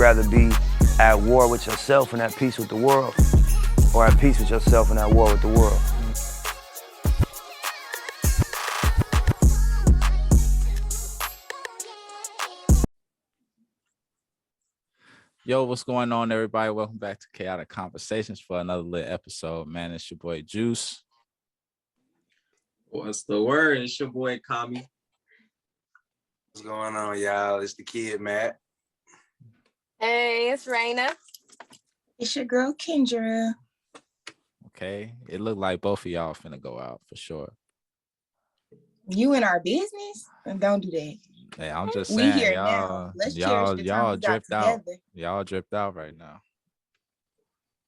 rather be at war with yourself and at peace with the world, or at peace with yourself and at war with the world? Yo, what's going on, everybody? Welcome back to Chaotic Conversations for another lit episode. Man, it's your boy Juice. What's the word? It's your boy Kami. What's going on, y'all? It's the kid, Matt. Hey, it's Raina. It's your girl Kendra. Okay, it looked like both of y'all finna go out for sure. You in our business? And don't do that. Hey, I'm just We saying, here y'all, now. Let's cherish the time y'all we got dripped out. together. Y'all dripped out right now.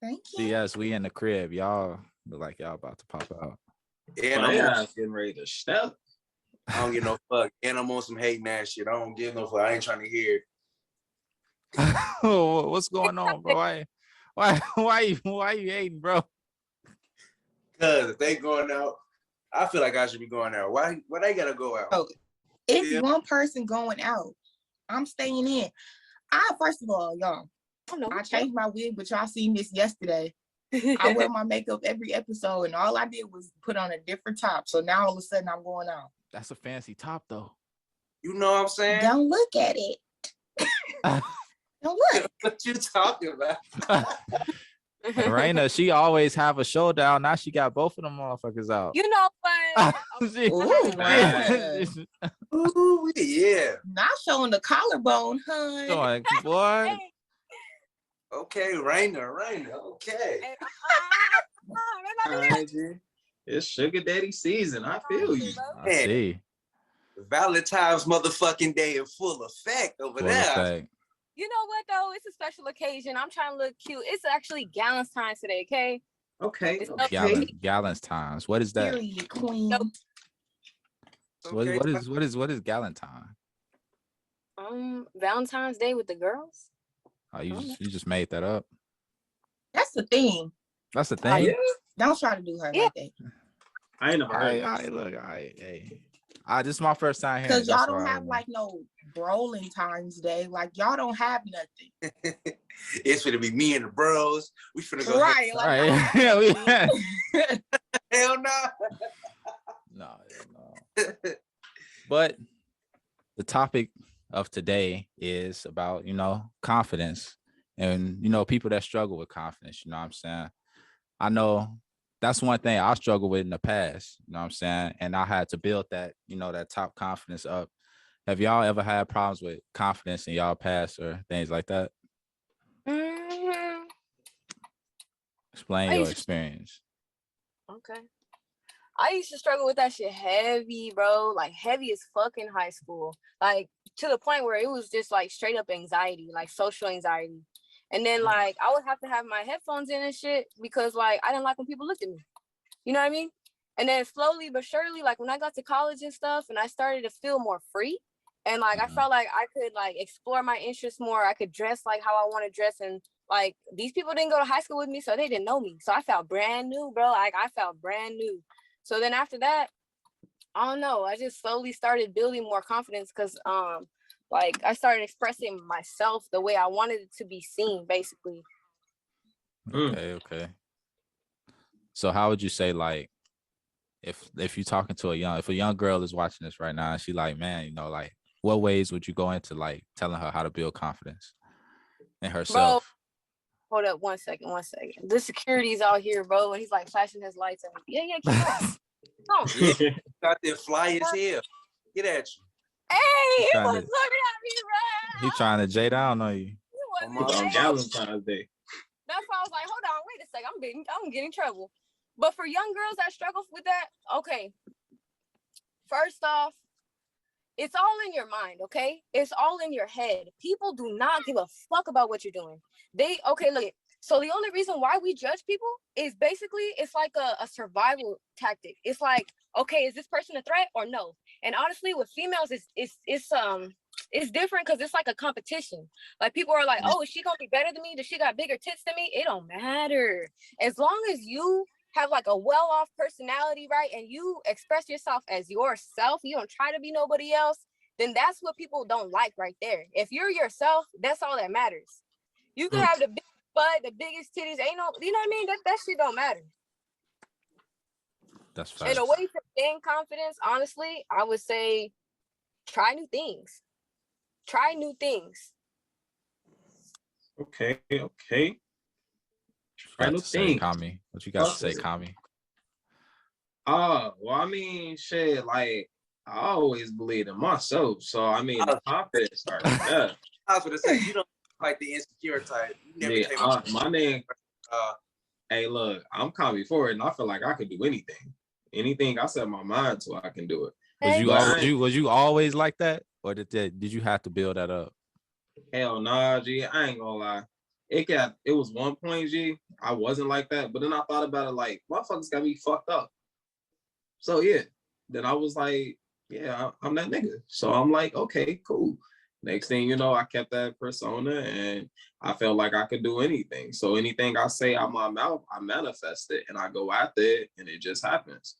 Thank you. See, yes, we in the crib. Y'all look like y'all about to pop out. And My ass getting ready to step. I don't give no fuck. And I'm on some hating ass shit. I don't give no fuck. I ain't trying to hear it. What's going on, bro? Why you hating, bro? Cause if they going out, I feel like I should be going out. Why they gotta go out? Oh, it's Yeah. one person going out. I'm staying in. First of all, y'all, I changed my wig, but y'all seen this yesterday. I wear my makeup every episode, and all I did was put on a different top. So now all of a sudden I'm going out. That's a fancy top, though. You know what I'm saying? Don't look at it. Don't look. What you talking about? Raina, she always have a showdown. Now she got both of them motherfuckers out. You know what? Ooh, man. Ooh, yeah. Not showing the collarbone, hun. Like, boy. Hey, Okay, Raina. Okay. hey, Alright, G. It's sugar daddy season. I feel you. I see. Valentine's motherfucking day in full effect over Full there. effect. You know what though? It's a special occasion. I'm trying to look cute. It's actually Valentine's today, okay? Okay. It's Okay. Gallons times. What is that? Period, queen. Nope. Okay. What is Galentine? Valentine's Day with the girls. Oh, you just made that up. That's the thing. That's the thing. Yeah. Don't try to do her like that. I ain't never heard. This is my first time here. Because y'all don't have like no Brolin Times Day. Like y'all don't have nothing. It's gonna be me and the bros. We finna go. Right. Like, Right. yeah, Hell no. No. But the topic of today is about, confidence and, people that struggle with confidence. You know what I'm saying? I know that's one thing I struggled with in the past, you know what I'm saying? And I had to build that, that top confidence up. Have y'all ever had problems with confidence in y'all past or things like that? Mm-hmm. Explain your experience. Okay. I used to struggle with that shit heavy, bro. Like heavy as fuck in high school. Like to the point where it was just like straight up anxiety, like social anxiety. And then like I would have to have my headphones in and shit because like I didn't like when people looked at me. You know what I mean? And then slowly but surely, like when I got to college and stuff and I started to feel more free and like I felt like I could like explore my interests more. I could dress like how I want to dress, and like these people didn't go to high school with me, so they didn't know me. So I felt brand new, bro. Like I felt brand new. So then after that, I don't know, I just slowly started building more confidence because like I started expressing myself the way I wanted it to be seen, basically. Okay. So how would you say, like, if you're talking to if a young girl is watching this right now and she like, man, like what ways would you go into like telling her how to build confidence in herself? Bro, hold up one second. The security's out here, bro, and he's like flashing his lights at me. Yeah, keep going. Got there fly as hell. Get at you. Hey, he Trying was to- looking at me, bro. He trying to J down on you. He On wasn't On saying- Valentine's Day. That's why I was like, hold on, wait a second. I'm getting trouble. But for young girls that struggle with that, okay. First off, it's all in your mind, okay? It's all in your head. People do not give a fuck about what you're doing. Look. So the only reason why we judge people is basically it's like a survival tactic. It's like, okay, is this person a threat or no? And honestly, with females, it's different because it's like a competition. Like people are like, oh, is she gonna be better than me? Does she got bigger tits than me? It don't matter. As long as you have like a well-off personality, right? And you express yourself as yourself, you don't try to be nobody else, then that's what people don't like right there. If you're yourself, that's all that matters. You can have the big butt, the biggest titties, ain't no, you know what I mean? That shit don't matter. That's fine. And a way to gain confidence, honestly, I would say try new things. Try new things. Okay. Try to say, Kami. What you got to say, Kami? Well, I mean, shit, like, I always believe in myself. So, I mean, the confidence part, yeah. I was going to say, you don't like the insecure type. You never my name, hey, look, I'm Kami for it, and I feel like I could do anything. Anything I set my mind to, I can do it. Was you always like that? Or did you have to build that up? Hell nah, G. I ain't gonna lie. It was one point, G. I wasn't like that, but then I thought about it like, motherfuckers got me fucked up. So yeah, then I was like, yeah, I'm that nigga. So I'm like, okay, cool. Next thing you know, I kept that persona and I felt like I could do anything. So anything I say out my mouth, I manifest it and I go after it and it just happens.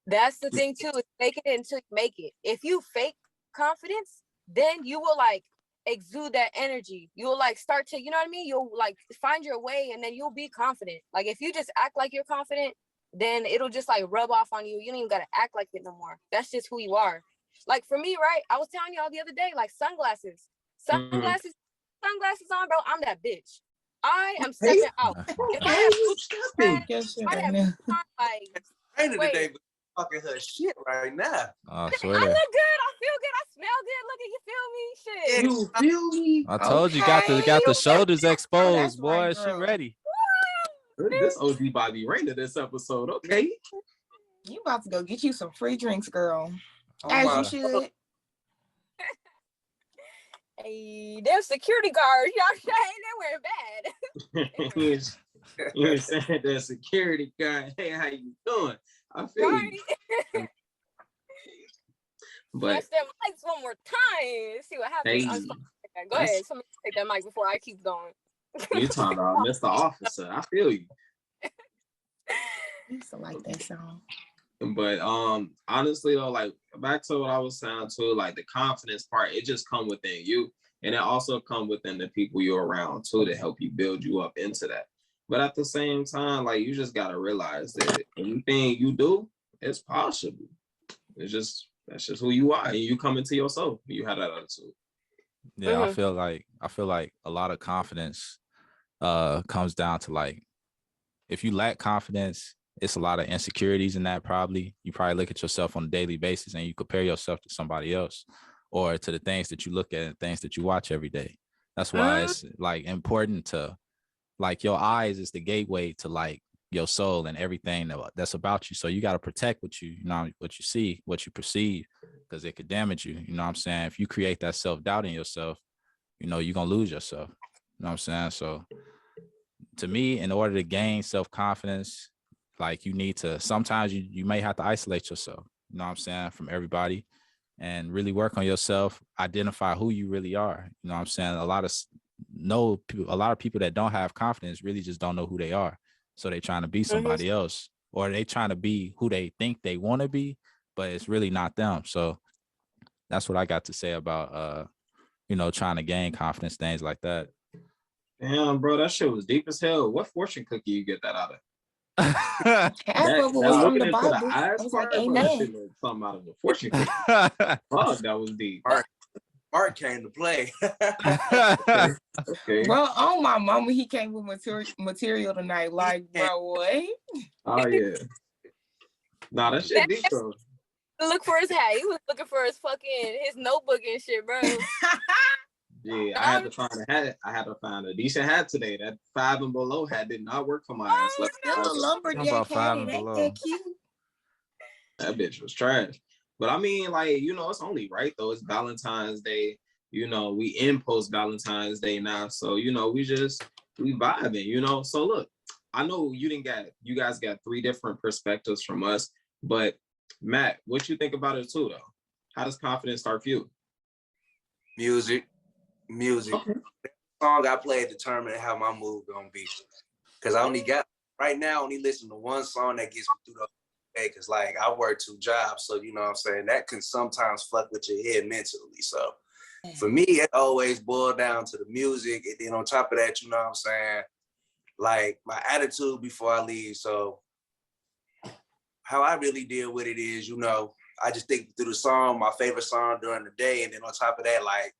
That's the thing too, is faking it until you make it. If you fake confidence, then you will like exude that energy. You'll like start to, you know what I mean? You'll like find your way and then you'll be confident. Like if you just act like you're confident, then it'll just like rub off on you. You don't even gotta act like it no more. That's just who you are. Like for me, right? I was telling y'all the other day, like sunglasses on, bro. I'm that bitch. I am stepping out. If I have like, today, but fucking her shit right now. I look good. I feel good. I smell good. Look at you. Feel me? Shit. You feel me? I told you, got the shoulders exposed, boy. Right, she ready. This OG Bobby Rainer this episode, okay? You about to go get you some free drinks, girl. Oh, As you should. Hey, them security guards, y'all saying they were bad. You saying that security guard, hey, how you doing? I feel you. But press them mics one more time. See what happens. Hey, go ahead. Somebody take that mic before I keep going. You talking about Mr. Officer. I feel you. I used to like that song. But honestly though, like back to what I was saying too, like the confidence part, it just come within you. And it also come within the people you're around too to help you build you up into that. But at the same time, like you just gotta realize that anything you do, it's possible. That's just who you are. And you come into yourself. You have that attitude. Yeah, I feel like a lot of confidence comes down to like, if you lack confidence, it's a lot of insecurities in that. You probably look at yourself on a daily basis and you compare yourself to somebody else or to the things that you look at and things that you watch every day. That's why it's like important to, like, your eyes is the gateway to like your soul and everything that's about you. So you got to protect what you see, what you perceive, because it could damage you. You know what I'm saying? If you create that self-doubt in yourself, you're going to lose yourself. You know what I'm saying? So to me, in order to gain self-confidence, like you need to, sometimes you may have to isolate yourself, you know what I'm saying, from everybody and really work on yourself, identify who you really are. You know what I'm saying? A lot of people that don't have confidence really just don't know who they are. So they trying to be somebody else, or they trying to be who they think they want to be, but it's really not them. So that's what I got to say about, trying to gain confidence, things like that. Damn, bro, that shit was deep as hell. What fortune cookie you get that out of? Half of it was from the Bible. I was like, amen. Something out of the fortune cookie. Fuck, that was deep. Mark came to play. Okay. Bro, on my mama, he came with material tonight. Like, bro, what? Oh yeah. Nah, that shit deep though. Look for his hat. He was looking for his notebook and shit, bro. Yeah, I had to find a hat. I had to find a decent hat today. That 5 and below hat did not work for my ass. Still a lumberjack hat. It ain't that cute. That bitch was trash. But I mean, like, it's only right though. It's Valentine's Day. We in post Valentine's Day now. So, we vibing, So look, I know you guys got 3 different perspectives from us, but Matt, what you think about it too though? How does confidence start for you? Music. Okay. Song I play determine how my mood gonna be. Cause I only listen to one song that gets me through day because like I work 2 jobs, so you know what I'm saying, that can sometimes fuck with your head mentally. So for me, it always boiled down to the music, and then on top of that, you know what I'm saying, like my attitude before I leave. So how I really deal with it is, you know, I just think through the song, my favorite song during the day, and then on top of that, like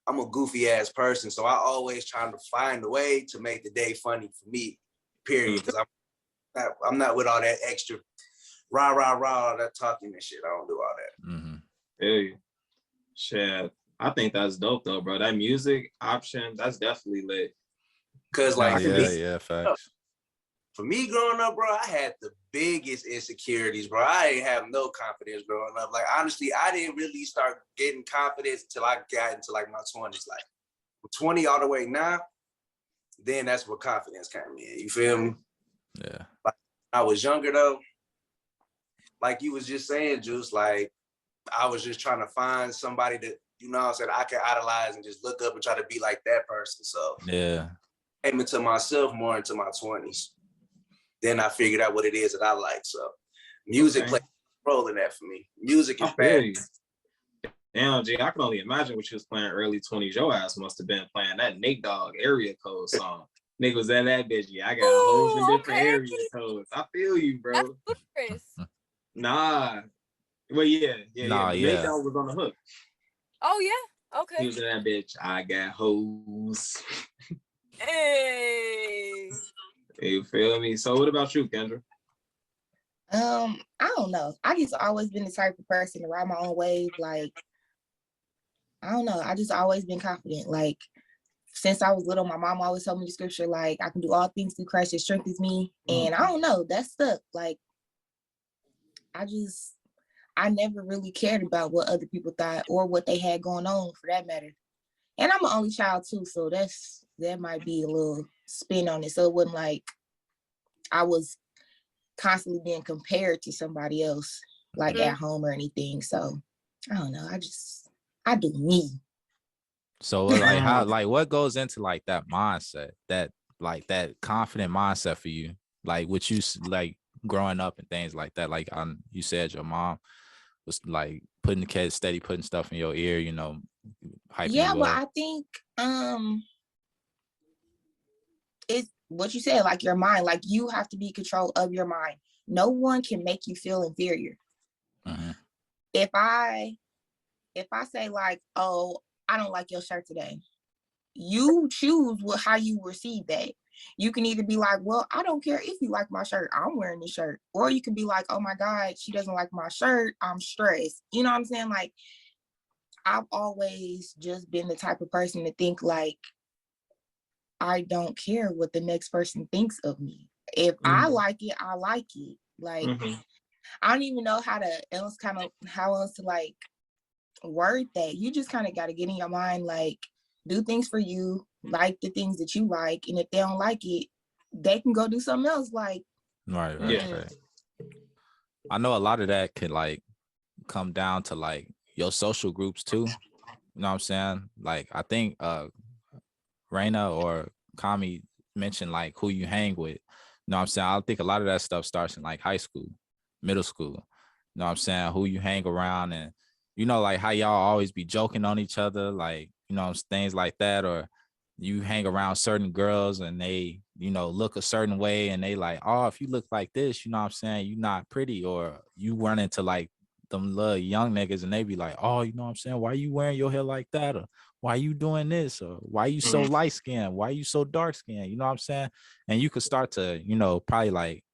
I'm a goofy ass person, so I always trying to find a way to make the day funny for me. Period. Because I'm not with all that extra rah rah rah, all that talking and shit. I don't do all that. Mm-hmm. Hey, shit. I think that's dope though, bro. That music option, that's definitely lit. Cause like facts. For me growing up, bro, I had the biggest insecurities, bro. I didn't have no confidence growing up. Like honestly, I didn't really start getting confidence till I got into like my 20s. Like 20 all the way now, then that's where confidence came in. You feel me? Yeah. Like I was younger though, like you was just saying, Juice, like I was just trying to find somebody that, you know what I'm saying, I can idolize and just look up and try to be like that person. So yeah, I came into myself more into my 20s. Then I figured out what it is that I like. So music plays a role in that for me. Music is bad. Damn, G, I can only imagine what you was playing early 20s. Your ass must have been playing that Nate Dogg area code song. Nigga was at that bitch. Yeah, I got hoes in different area codes. I feel you, bro. That's Chris. Nah. Well, yeah. Nate Dogg was on the hook. Oh, yeah? Okay. He was in that bitch. I got hoes. Hey. You feel me? So what about you, Kendra? I don't know. I just always been the type of person to ride my own wave. Like, I don't know. I just always been confident. Like, since I was little, my mom always told me the scripture, like, I can do all things through Christ that strengthens me. And I don't know, that stuck. Like, I never really cared about what other people thought or what they had going on for that matter. And I'm an only child too, so that might be a little spin on it. So it wasn't like I was constantly being compared to somebody else, like at home or anything. So I don't know. I do me. So like how, like what goes into like that mindset, that like that confident mindset for you, like what you like growing up and things like that? Like you said your mom was like putting the kids steady, putting stuff in your ear, you know, hyping you up. Well, I think it's what you said, like your mind, like you have to be in control of your mind. No one can make you feel inferior. Mm-hmm. If I say like, oh, I don't like your shirt today, you choose how you receive that. You can either be like, well, I don't care if you like my shirt, I'm wearing this shirt. Or you can be like, oh my God, she doesn't like my shirt, I'm stressed. You know what I'm saying? Like, I've always just been the type of person to think like, I don't care what the next person thinks of me. If I like it, I like it. Like, I don't even know how else to like word that. You just kind of got to get in your mind, like, do things for you, like the things that you like, and if they don't like it, they can go do something else. Like, right. I know a lot of that could like come down to like your social groups too. You know what I'm saying? Like I think Raina or Kami mentioned like who you hang with. You know what I'm saying? I think a lot of that stuff starts in like high school, middle school. You know what I'm saying? Who you hang around, and you know, like how y'all always be joking on each other, like, you know, things like that. Or you hang around certain girls and they, you know, look a certain way and they like, oh, if you look like this, you know what I'm saying, you're not pretty. Or you run into like them little young niggas and they be like, oh, you know what I'm saying, why you wearing your hair like that? Or why you doing this? Or why you so light skinned? Why you so dark skinned? You know what I'm saying? And you could start to, you know, probably like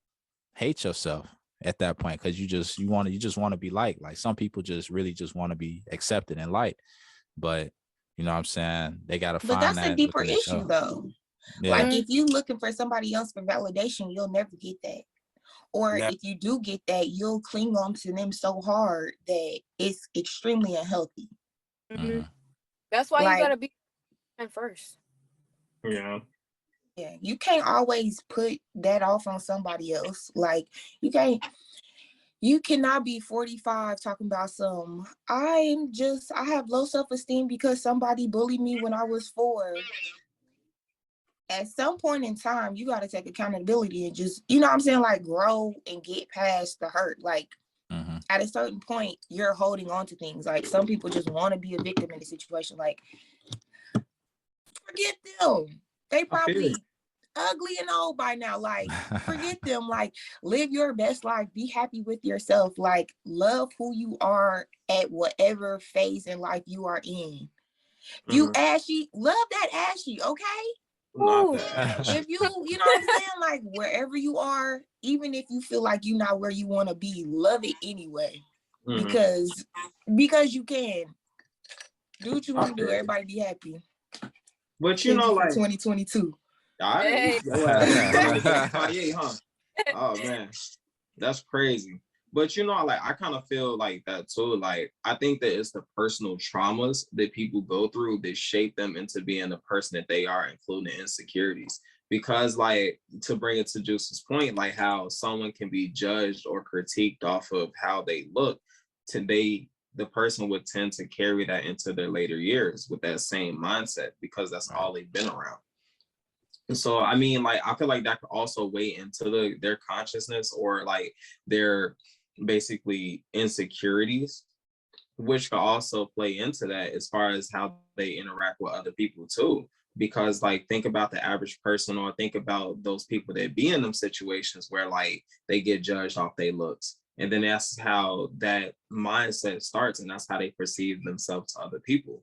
hate yourself at that point, because you just want to be liked. Like some people just really just want to be accepted and liked, but you know what I'm saying, they gotta find that. But that's a deeper issue though. Yeah. Like if you looking for somebody else for validation, you'll never get that. Or if you do get that, you'll cling on to them so hard that it's extremely unhealthy. That's why you gotta be first. Yeah. Yeah, you can't always put that off on somebody else. Like you cannot be 45 talking about I have low self-esteem because somebody bullied me when I was 4. at some point in time, you got to take accountability and just, you know what I'm saying, like grow and get past the hurt. Like at a certain point, you're holding on to things. Like some people just want to be a victim in the situation. Like, forget them. They probably ugly and old by now. Like, forget them. Like, live your best life. Be happy with yourself. Like, love who you are at whatever phase in life you are in. You ashy, love that ashy, okay? If you know what I'm saying, like wherever you are, even if you feel like you're not where you want to be, love it anyway. Because you can. Do what you want to do. Everybody be happy. But you know, like 2022. Hey. Kanye, huh? Oh man, that's crazy. But you know, like I kind of feel like that too. Like I think that it's the personal traumas that people go through that shape them into being the person that they are, including insecurities. Because like to bring it to Juice's point, like how someone can be judged or critiqued off of how they look, the person would tend to carry that into their later years with that same mindset because that's all they've been around. And so, I mean, like, I feel like that could also weigh into their consciousness or like their basically insecurities, which could also play into that as far as how they interact with other people too. Because like, think about the average person or think about those people that be in them situations where like they get judged off their looks. And then that's how that mindset starts and that's how they perceive themselves to other people.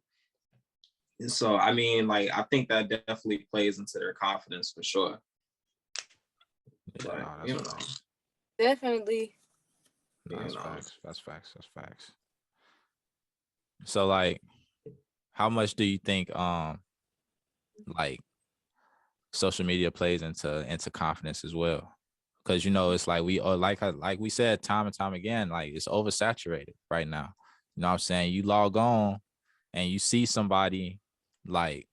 And so, I mean, like, I think that definitely plays into their confidence for sure. Yeah, But, you know. Definitely. That's facts. So like, how much do you think like social media plays into confidence as well? Because you know, it's like we are like we said time and time again, like it's oversaturated right now. You know what I'm saying? You log on and you see somebody like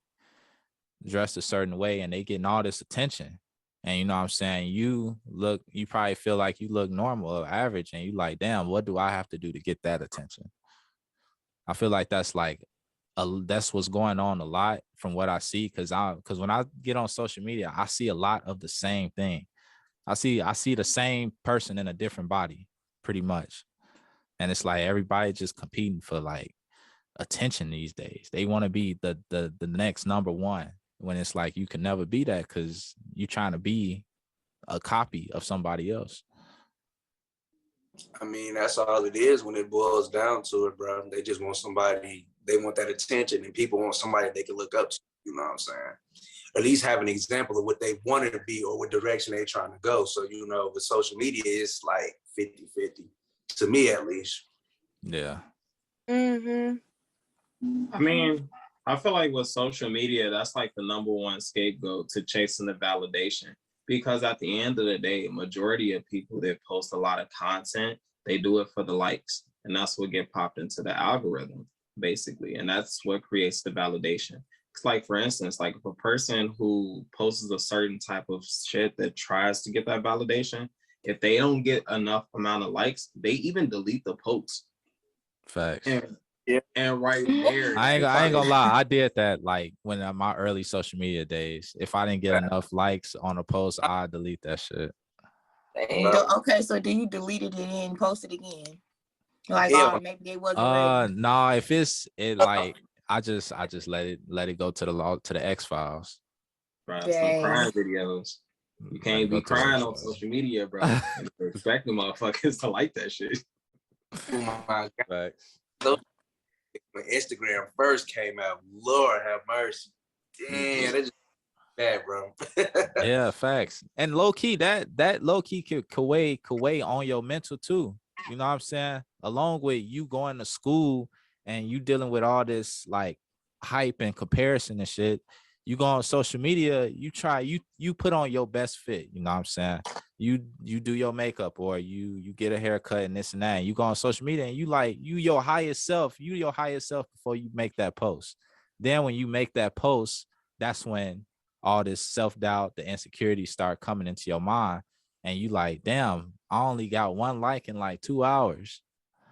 dressed a certain way and they getting all this attention. And you know what I'm saying? You probably feel like you look normal or average and you like, damn, what do I have to do to get that attention? I feel like that's like that's what's going on a lot from what I see. Cause when I get on social media, I see a lot of the same thing. I see the same person in a different body pretty much. And it's like everybody just competing for like attention these days. They want to be the next number one when it's like you can never be that because you're trying to be a copy of somebody else. I mean, that's all it is when it boils down to it, bro. They just want somebody, they want that attention and people want somebody they can look up to, you know what I'm saying? At least have an example of what they want to be or what direction they're trying to go. So, you know, with social media, it's like 50-50, to me at least. Yeah. Mm-hmm. I mean, I feel like with social media, that's like the number one scapegoat to chasing the validation. Because at the end of the day, majority of people that post a lot of content, they do it for the likes. And that's what get popped into the algorithm, basically. And that's what creates the validation. It's like, for instance, like if a person who posts a certain type of shit that tries to get that validation, if they don't get enough amount of likes, they even delete the post. Facts. And right there, I ain't gonna lie. I did that like when my early social media days. If I didn't get enough likes on a post, I delete that shit. Okay, so do you delete it and then post it again? Like, maybe they wasn't ready. No, if like I just let it go to the X files. Bro, some crime videos. You can't be crying on social media, bro. And expecting motherfuckers to like that shit. Oh my God. When Instagram first came out, Lord have mercy. Damn, that's just bad, bro. Yeah, facts. And low key, that low key could weigh on your mental too. You know what I'm saying? Along with you going to school and you dealing with all this like hype and comparison and shit. You go on social media, you put on your best fit, you know what I'm saying? You do your makeup or you get a haircut and this and that. And you go on social media and you your highest self before you make that post. Then when you make that post, that's when all this self-doubt, the insecurities start coming into your mind. And you like, damn, I only got 1 like in like 2 hours.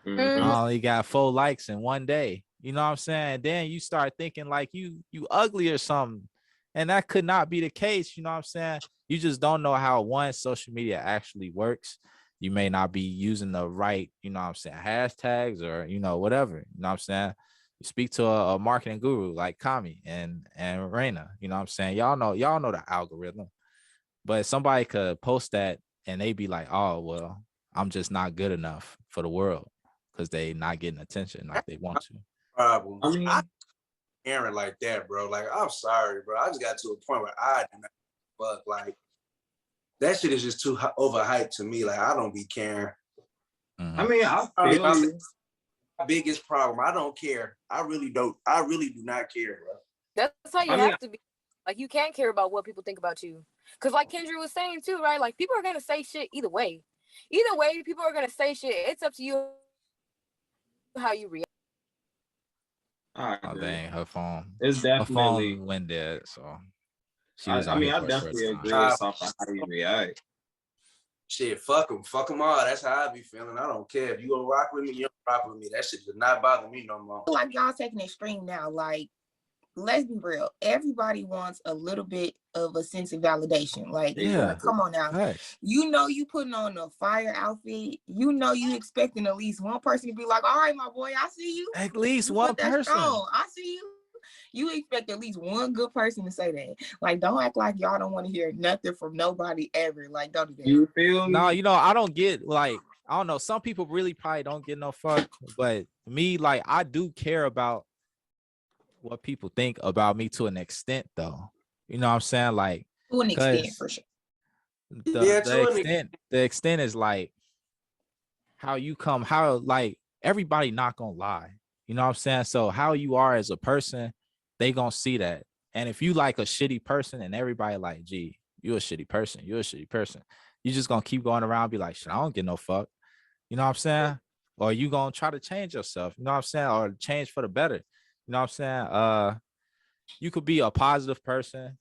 Mm-hmm. I only got 4 likes in 1 day. You know what I'm saying? Then you start thinking like you ugly or something. And that could not be the case. You know what I'm saying? You just don't know how one social media actually works. You may not be using the right, you know what I'm saying, hashtags or, you know, whatever. You know what I'm saying? You speak to a marketing guru like Kami and Raina, you know what I'm saying? Y'all know the algorithm. But somebody could post that and they be like, oh, well, I'm just not good enough for the world because they not getting attention like they want to. Problem. I mean, I Aaron like that, bro. Like, I'm sorry, bro. I just got to a point where I do not fuck. Like, that shit is just too overhyped to me. Like, I don't be caring. Mm-hmm. I mean, I Probably feel my you. biggest problem. I don't care. I really don't. I really do not care, bro. That's how you I mean, have to be. Like, you can't care about what people think about you. Because like Kendra was saying too, right? Like, people are going to say shit either way. Either way, people are going to say shit. It's up to you how you react. I Oh, agree. dang, her phone Definitely. went dead, so she was I out mean, here I for a short definitely time. agree. It's off of how you react. Shit, fuck them all. That's how I be feeling. I don't care. If you gonna rock with me, you don't rock with me. That shit does not bother me no more. Like y'all taking extreme now. Like, let's be real. Everybody wants a little bit of a sense of validation. Like, Yeah. come on now. Nice. You know you putting on a fire outfit. You know you expecting at least one person to be like, all right, my boy, I see you. At least You one put that person. strong. I see you. You expect at least one good person to say that. Like, don't act like y'all don't want to hear nothing from nobody ever. Like, don't do that. You feel me? No, you know, I don't get, like, I don't know. Some people really probably don't get no fuck, but me, like, I do care about what people think about me to an extent, though. You know what I'm saying? Like, To an extent, because for sure. the extent is like how you come, how, like, everybody not gonna lie. You know what I'm saying? So how you are as a person, they gonna see that. And if you like a shitty person and everybody like, gee, you a shitty person, you just gonna keep going around and be like, shit, I don't get no fuck. You know what I'm saying? Or you gonna try to change yourself, you know what I'm saying? Or change for the better. You know what I'm saying? You could be a positive person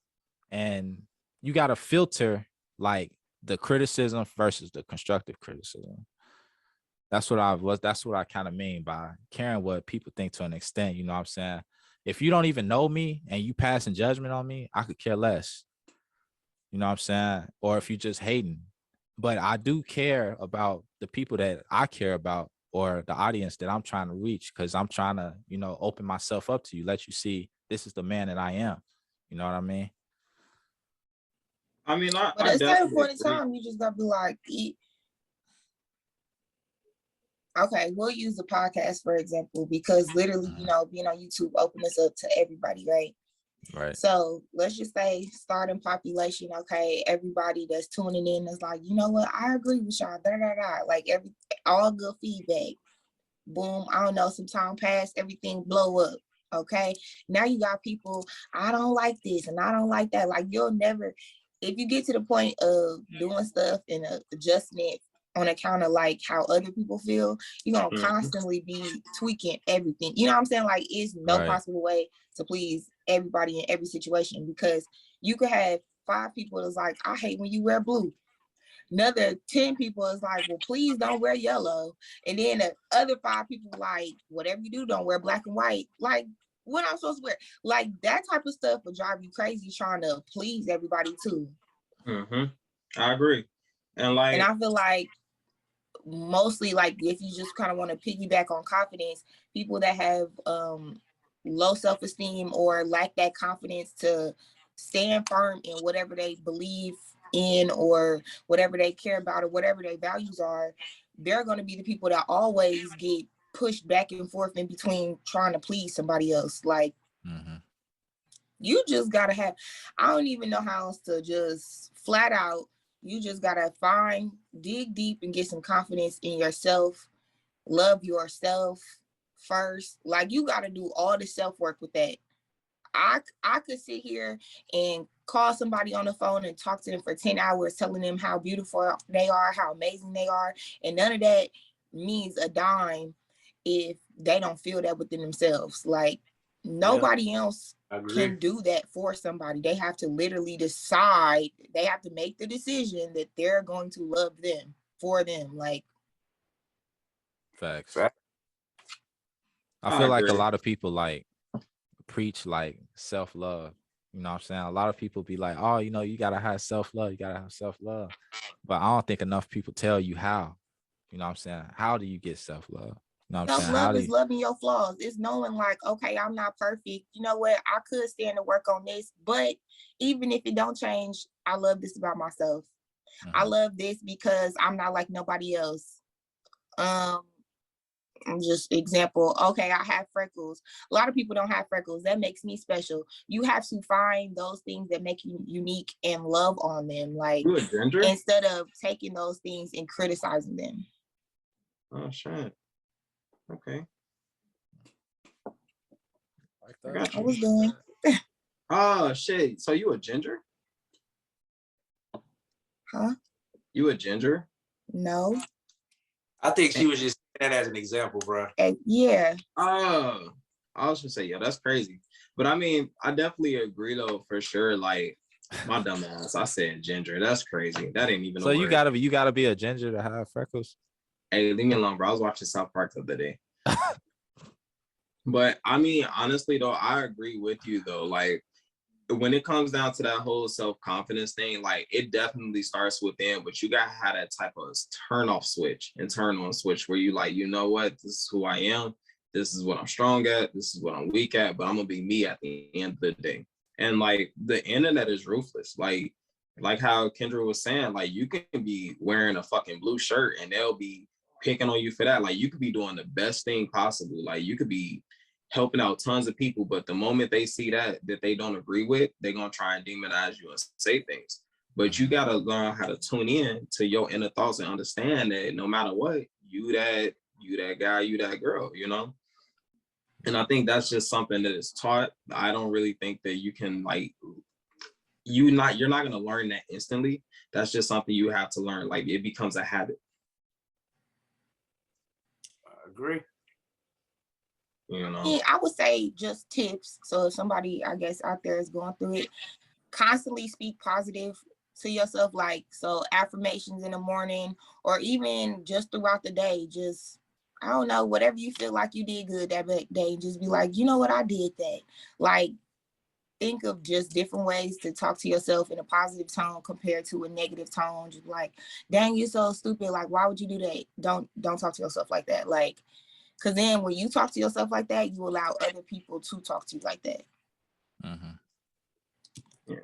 and you gotta filter like the criticism versus the constructive criticism. That's what I kind of mean by caring what people think to an extent. You know what I'm saying? If you don't even know me and you passing judgment on me, I could care less. You know what I'm saying? Or if you just hating. But I do care about the people that I care about or the audience that I'm trying to reach, because I'm trying to, you know, open myself up to you, let you see this is the man that I am. You know what I mean? I mean, But I at a certain definitely point in agree. time, you just gotta be like, okay, we'll use the podcast for example, because literally, you know, being on YouTube open us up to everybody, right? Right. So let's just say starting population, okay, everybody that's tuning in is like, you know what, I agree with y'all, like all good feedback. Boom, I don't know, some time pass, everything blow up. Okay. Now you got people, I don't like this and I don't like that. Like, you'll never, if you get to the point of doing stuff and adjusting it on account of like how other people feel, you're gonna constantly be tweaking everything. You know what I'm saying? Like, it's no possible way to please everybody in every situation, because you could have 5 people that's like, I hate when you wear blue. Another 10 people is like, well, please don't wear yellow. And then the other 5 people like, whatever you do, don't wear black and white. Like, what I'm supposed to wear? Like, that type of stuff will drive you crazy trying to please everybody too. I agree. And I feel like mostly, like, if you just kind of want to piggyback on confidence, people that have low self-esteem or lack that confidence to stand firm in whatever they believe in or whatever they care about or whatever their values are, they're going to be the people that always get pushed back and forth in between trying to please somebody else. Like, you just gotta have, I don't even know how else to just flat out, you just gotta dig deep and get some confidence in yourself, love yourself first. Like, you gotta do all the self-work with that. I could sit here and call somebody on the phone and talk to them for 10 hours, telling them how beautiful they are, how amazing they are. And none of that means a dime if they don't feel that within themselves. Like, nobody else can do that for somebody. They have to literally decide, they have to make the decision that they're going to love them for them. Like, facts. I feel like a lot of people like preach like self-love, You know what I'm saying? A lot of people be like, oh, you know, you gotta have self-love, you gotta have self-love. But I don't think enough people tell you how. You know what I'm saying? How do you get self-love? You know what I'm saying? How Self-love do is you, loving your flaws. It's knowing like, okay, I'm not perfect. You know what? I could stand to work on this, but even if it don't change, I love this about myself. I love this because I'm not like nobody else. Just example, okay, I have freckles. A lot of people don't have freckles. That makes me special. You have to find those things that make you unique and love on them. Like, You a ginger? instead of taking those things and criticizing them. Oh shit. Okay. I like got I you. was doing. Oh shit. So you a ginger? Huh? You a ginger? No. I think she was just saying that as an example, bro. Yeah. Oh, I was gonna say, yeah, that's crazy. But I mean, I definitely agree though, for sure. Like my dumb ass, I said ginger. That's crazy. That ain't even So a you word. gotta be a ginger to have freckles. Hey, leave me alone, bro. I was watching South Park the other day. But I mean, honestly though, I agree with you though. Like when it comes down to that whole self-confidence thing, like it definitely starts within, but you gotta have that type of turn off switch and turn on switch where you like, you know what, this is who I am, this is what I'm strong at, this is what I'm weak at, but I'm gonna be me at the end of the day. And like the internet is ruthless. Like how Kendra was saying, like you can be wearing a fucking blue shirt and they'll be picking on you for that. Like you could be doing the best thing possible. Like you could be helping out tons of people, but the moment they see that they don't agree with, they're gonna try and demonize you and say things. But you gotta learn how to tune in to your inner thoughts and understand that no matter what, you that guy, you that girl, you know. And I think that's just something that is taught. I don't really think that you can like you're not gonna learn that instantly. That's just something you have to learn. Like it becomes a habit. I agree. You know. Yeah, I would say just tips. So if somebody, I guess, out there is going through it, constantly speak positive to yourself, like so affirmations in the morning or even just throughout the day. Just, I don't know, whatever you feel like you did good that day, just be like, you know what, I did that. Like, think of just different ways to talk to yourself in a positive tone compared to a negative tone. Just like, dang, you're so stupid. Like, why would you do that? Don't talk to yourself like that. Like, because then when you talk to yourself like that, you allow other people to talk to you like that. Yeah.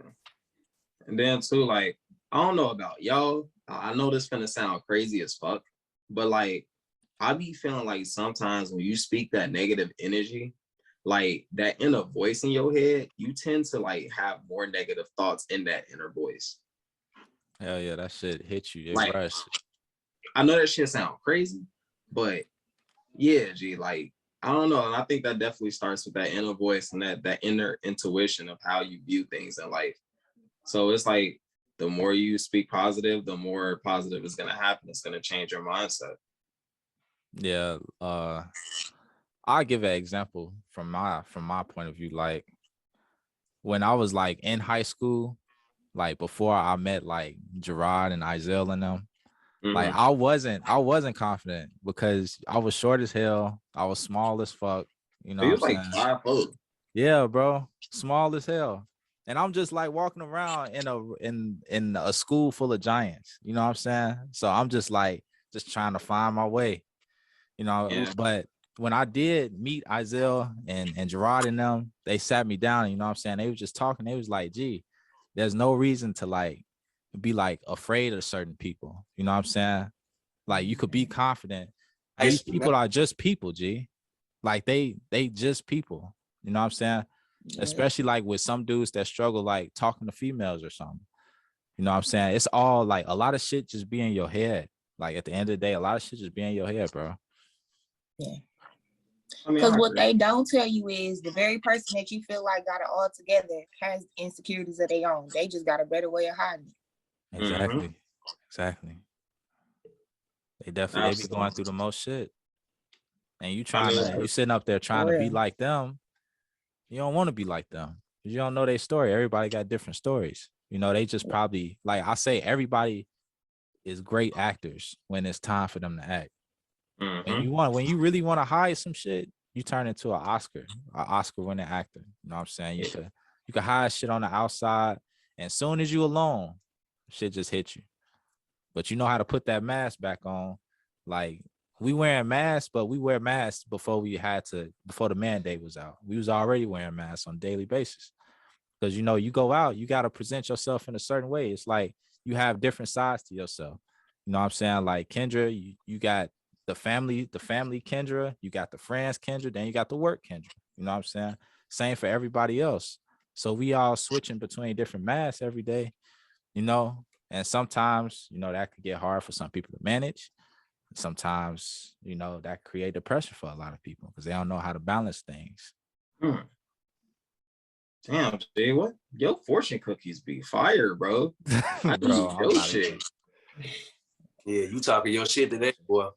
And then too, like, I don't know about y'all. I know this finna sound crazy as fuck, but like, I be feeling like sometimes when you speak that negative energy, like that inner voice in your head, you tend to like have more negative thoughts in that inner voice. Hell yeah, that shit hit you. It Like, rushed. I know that shit sound crazy, but yeah, G, like, I don't know. And I think that definitely starts with that inner voice and that inner intuition of how you view things in life. So it's like the more you speak positive, the more positive is gonna happen. It's gonna change your mindset. Yeah. I'll give an example from my point of view. Like when I was like in high school, like before I met like Gerard and Izell and them, like I wasn't confident because I was short as hell. I was small as fuck. You know So you what was I'm like saying? 5'0". Yeah, bro. Small as hell. And I'm just like walking around in a school full of giants. You know what I'm saying? So I'm just like just trying to find my way. You know, Yeah. but when I did meet Izell and Gerard and them, they sat me down, you know what I'm saying? They was just talking. They was like, gee, there's no reason to like be like afraid of certain people. You know what I'm saying? Like you could be confident. These people are just people, G. Like they just people. You know what I'm saying? Yeah. Especially like with some dudes that struggle like talking to females or something. You know what I'm saying? It's all like a lot of shit just be in your head. Like at the end of the day, a lot of shit just be in your head, bro. Yeah. I mean, Because what they don't tell you is the very person that you feel like got it all together has insecurities of their own. They just got a better way of hiding it. Exactly. Exactly. They definitely they be going through the most shit. And you you sitting up there trying to be like them. You don't want to be like them. You don't know their story. Everybody got different stories. You know, they just probably, like I say, everybody is great actors when it's time for them to act. When you really want to hide some shit, you turn into an Oscar winning actor. You know what I'm saying? You can hide shit on the outside, and as soon as you alone, shit just hit you. But you know how to put that mask back on. Like, we wearing masks, but we wear masks before the mandate was out. We was already wearing masks on a daily basis. Because, you know, you go out, you got to present yourself in a certain way. It's like you have different sides to yourself. You know what I'm saying? Like Kendra, you got the family Kendra, you got the friends Kendra, then you got the work Kendra. You know what I'm saying? Same for everybody else. So we all switching between different masks every day, you know, and sometimes, you know, that could get hard for some people to manage. Sometimes, you know, that create depression for a lot of people because they don't know how to balance things. Damn, Jay, what? Your fortune cookies be fire, bro. Bro, I'm not shit. Yeah, you talking your shit today, boy.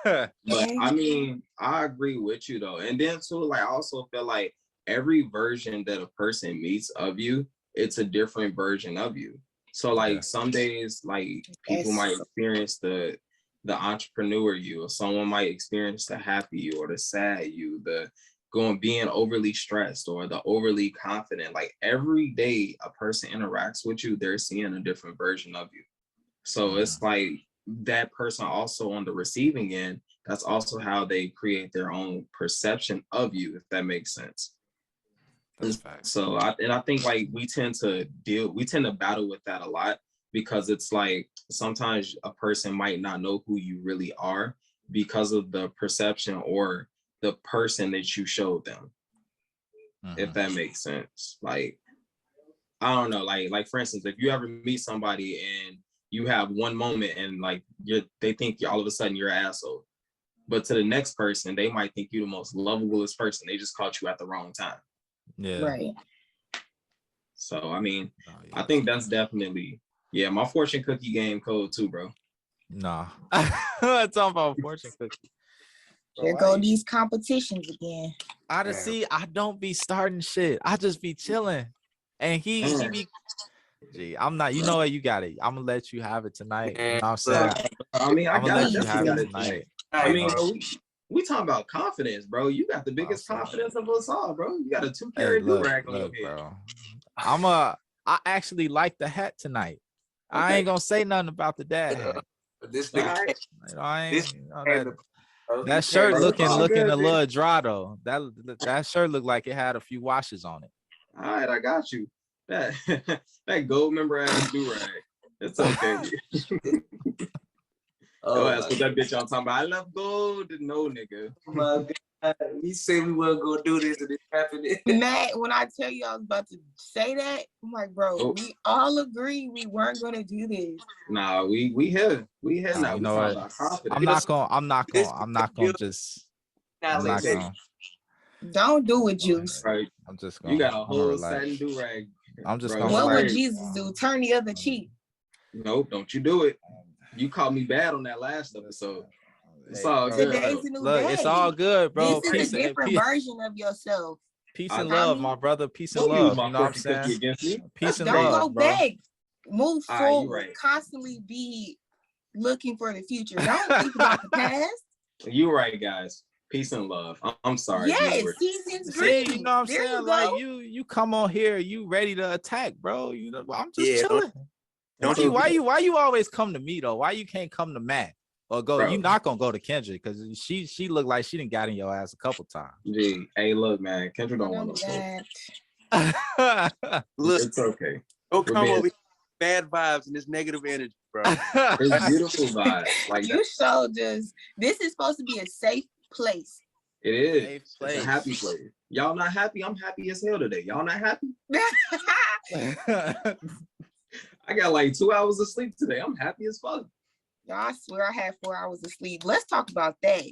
But I mean, I agree with you though. And then too, like I also feel like every version that a person meets of you, it's a different version of you. So like some days, like people might experience the entrepreneur you, or someone might experience the happy you or the sad you, the being overly stressed or the overly confident. Like every day a person interacts with you, they're seeing a different version of you. So it's like that person also on the receiving end, that's also how they create their own perception of you, if that makes sense. So I think like we tend to battle with that a lot, because it's like sometimes a person might not know who you really are because of the perception or the person that you showed them, if that makes sense. Like, I don't know, like for instance, if you ever meet somebody and you have one moment and like they think all of a sudden you're an asshole, but to the next person, they might think you're the most lovablest person. They just caught you at the wrong time. Yeah. Right. So, I mean, I think that's definitely, my fortune cookie game code too, bro. Nah. Talking about fortune cookie. There go these competitions again. I don't be starting shit. I just be chilling. And he be, gee, I'm not, you know what, you got it. I'm gonna let you have it tonight. You know what I'm saying? I mean, I'm gonna let you have it tonight. I mean, we talking about confidence, bro. You got the biggest confidence of us all, bro. You got a 2-carat do-rag on your head. Bro. I actually like the hat tonight. Okay. I ain't gonna say nothing about the dad hat. This nigga, that shirt looking a little dry though. That shirt looked like it had a few washes on it. All right, I got you. That gold member ass do-rag. It's okay. That's what that bitch I'm talking about. I love gold. No, nigga. Oh my God. We said we weren't gonna do this and it happened. Matt, when I tell you I was about to say that, I'm like, bro, we all agree we weren't gonna do this. Nah, we here. We here now. You know what? I'm not gonna just. Don't do it, Juice. Right. I'm just gonna. You got a whole satin do-rag. I'm just gonna. What would Jesus do? Turn the other cheek. Nope, don't you do it. You called me bad on that last episode. It's all good. Today's a new Look, day. It's all good, bro. This is a different version of yourself. Peace and love, my brother. Peace and love. You know what I'm saying? Peace and love. Don't go back. Move forward. Right. Constantly be looking for the future. Don't think about the past. You're right, guys. Peace and love. I'm sorry. Yes, seasons green. You know what I'm saying? Like you come on here, you ready to attack, bro. You know, I'm just chilling. Why you always come to me though? Why you can't come to Matt or go? Bro. You not gonna go to Kendra because she looked like she didn't got in your ass a couple times. Gee, hey, look, man, Kendra don't want to look. It's okay. Don't come over bad vibes and this negative energy, bro. It's beautiful vibes. Like you so just. This is supposed to be a safe place. It is. It's a happy place. Y'all not happy? I'm happy as hell today. Y'all not happy? I got like 2 hours of sleep today. I'm happy as fuck. Y'all, I swear I had 4 hours of sleep. Let's talk about that.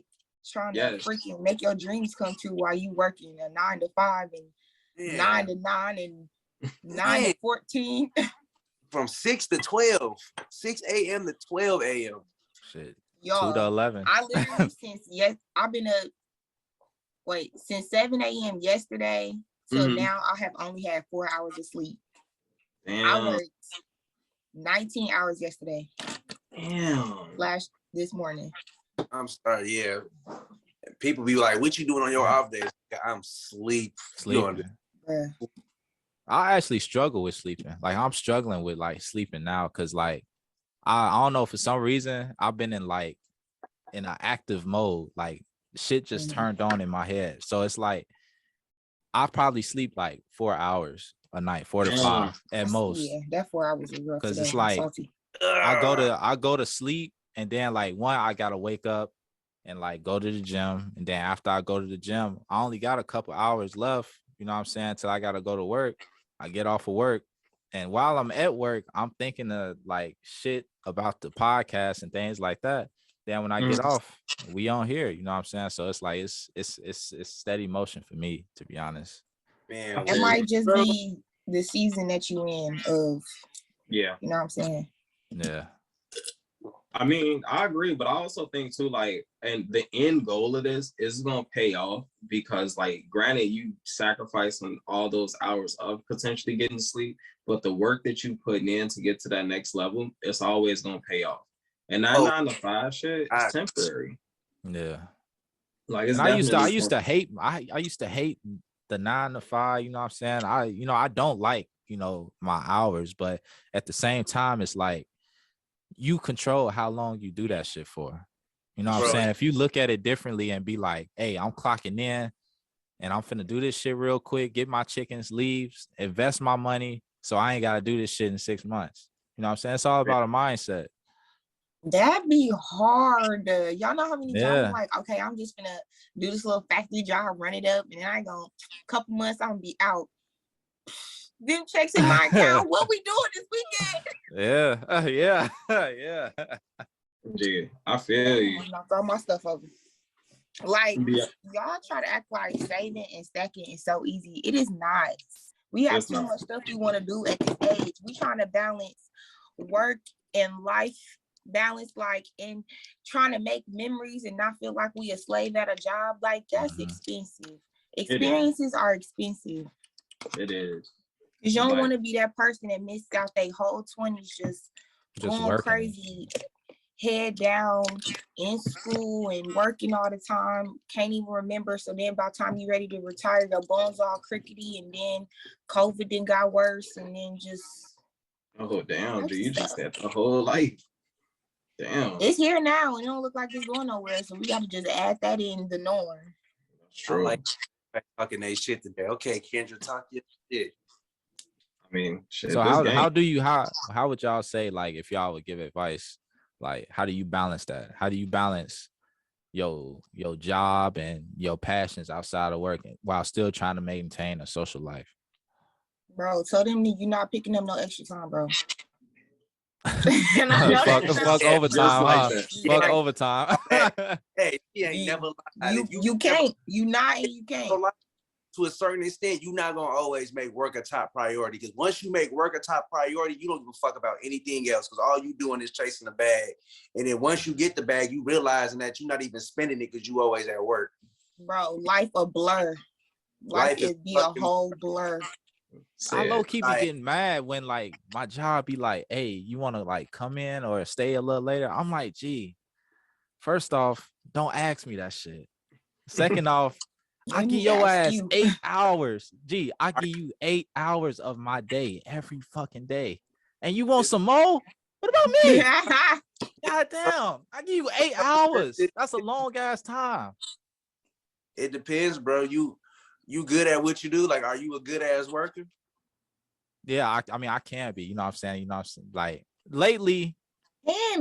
Trying to freaking make your dreams come true while you working a 9 to 5 and 9 to 9 and 9 to 14. From 6 to 12. 6 a.m. to 12 a.m. Shit. Y'all, 2 to 11. I literally I've been up since 7 a.m. yesterday till now I have only had 4 hours of sleep. Damn. I worked 19 hours yesterday. Damn. This morning. I'm sorry, yeah. People be like, what you doing on your off days? I'm sleeping. Yeah. I actually struggle with sleeping. Like I'm struggling with like sleeping now because like I don't know, for some reason I've been in like in an active mode. Like shit just turned on in my head. So it's like I probably sleep like 4 hours a night, 4 to 5 at most. Yeah, that 4 hours was rough Because today. it's like Salty. I go to sleep and then like I gotta wake up and like go to the gym. And then after I go to the gym, I only got a couple hours left, you know what I'm saying, till I gotta go to work. I get off of work. And while I'm at work, I'm thinking of like shit about the podcast and things like that. Then when I get off, we on here, you know what I'm saying? So it's like it's steady motion for me, to be honest. Man, It might just be the season that you in of, Yeah. you know what I'm saying? Yeah. I mean, I agree, but I also think too, like, and the end goal of this is gonna pay off because, like, granted, you sacrificing all those hours of potentially getting sleep, but the work that you putting in to get to that next level, it's always gonna pay off. And that 9 to 5 shit is temporary. Yeah. Like it's and I used to hate the 9 to 5, you know what I'm saying? I don't like, my hours, but at the same time, it's like you control how long you do that shit for. You know what I'm saying? If you look at it differently and be like, hey, I'm clocking in and I'm finna do this shit real quick, get my chickens, leaves, invest my money, so I ain't gotta do this shit in 6 months. You know what I'm saying? It's all about a mindset. That'd be hard. Y'all know how many times Yeah. I'm like, okay, I'm just gonna do this little factory job, run it up, and then I go a couple months, I'm gonna be out. Them checks in my account. What we doing this weekend? Yeah. Yeah. Yeah, I feel you. Knock all my stuff over. Like Yeah. y'all try to act like saving and stacking is so easy. It is not. We have too much stuff we want to do at this age. We trying to balance work and life balance, like, and trying to make memories and not feel like we a slave at a job. Like that's expensive. Experiences are expensive. It is. Because you don't want to be that person that missed out their whole 20s just going working. crazy, head down in school and working all the time, can't even remember. So then by the time you're ready to retire, your bones all crickety, and then COVID then got worse, and then just damn, dude, you just had the whole life. Damn. It's here now and it don't look like it's going nowhere. So we gotta just add that in the norm. True. I like talking that shit today. Okay, Kendra, talk your shit. I mean, shit. So how would y'all say, like, if y'all would give advice, like, how do you balance that? How do you balance your job and your passions outside of work while still trying to maintain a social life? Bro, tell them you're not picking up no extra time, bro. Fuck overtime, Fuck overtime. Hey, she ain't never lied. You can't. You not and you can't. To a certain extent, you're not gonna always make work a top priority, because once you make work a top priority, you don't give a fuck about anything else, because all you doing is chasing the bag. And then once you get the bag, you realizing that you're not even spending it because you always at work. Bro, life a blur. Life is be a whole blur. I low-key be getting mad when, like, my job be like, hey, you want to, like, come in or stay a little later? I'm like, gee, first off, don't ask me that shit. Second off, I give your ass 8 hours. Gee, I give you 8 hours of my day every fucking day. And you want some more? What about me? God damn, I give you 8 hours. That's a long ass time. It depends, bro. You good at what you do? Like, are you a good ass worker? Yeah, I mean, I can be. You know what I'm saying? You know what I'm saying? Like, lately,